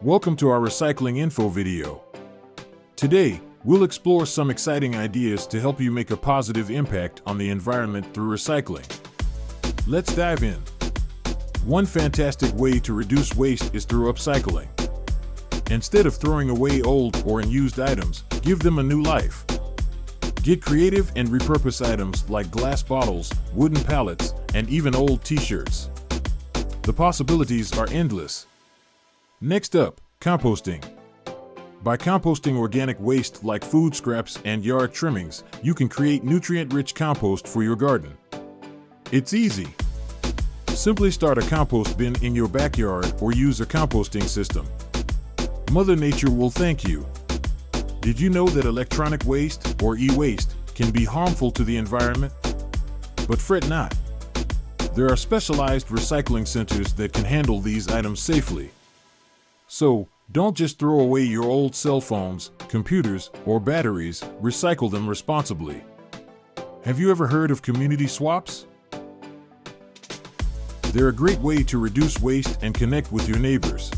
Welcome to our recycling info video. Today, we'll explore some exciting ideas to help you make a positive impact on the environment through recycling. Let's dive in. One fantastic way to reduce waste is through upcycling. Instead of throwing away old or unused items, give them a new life. Get creative and repurpose items like glass bottles, wooden pallets, and even old t-shirts. The possibilities are endless. Next up, composting. By composting organic waste like food scraps and yard trimmings, you can create nutrient-rich compost for your garden. It's easy. Simply start a compost bin in your backyard or use a composting system. Mother Nature will thank you. Did you know that electronic waste, or e-waste, can be harmful to the environment? But fret not. There are specialized recycling centers that can handle these items safely. So, don't just throw away your old cell phones, computers, or batteries, recycle them responsibly. Have you ever heard of community swaps? They're a great way to reduce waste and connect with your neighbors.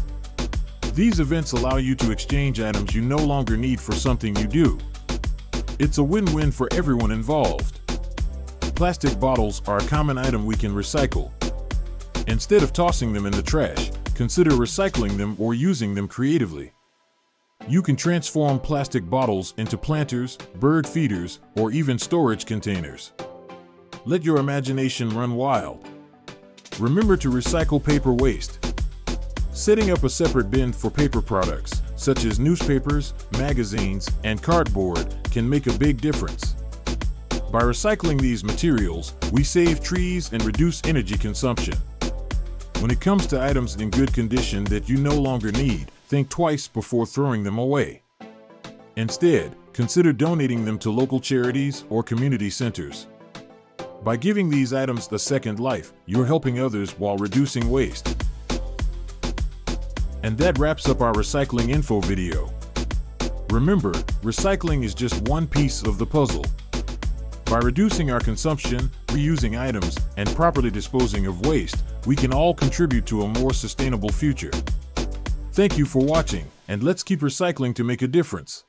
These events allow you to exchange items you no longer need for something you do. It's a win-win for everyone involved. Plastic bottles are a common item we can recycle. Instead of tossing them in the trash, consider recycling them or using them creatively. You can transform plastic bottles into planters, bird feeders, or even storage containers. Let your imagination run wild. Remember to recycle paper waste. Setting up a separate bin for paper products, such as newspapers, magazines, and cardboard, can make a big difference. By recycling these materials, we save trees and reduce energy consumption. When it comes to items in good condition that you no longer need, think twice before throwing them away. Instead, consider donating them to local charities or community centers. By giving these items a second life, you're helping others while reducing waste. And that wraps up our recycling info video. Remember, recycling is just one piece of the puzzle. By reducing our consumption, reusing items, and properly disposing of waste, we can all contribute to a more sustainable future. Thank you for watching, and let's keep recycling to make a difference.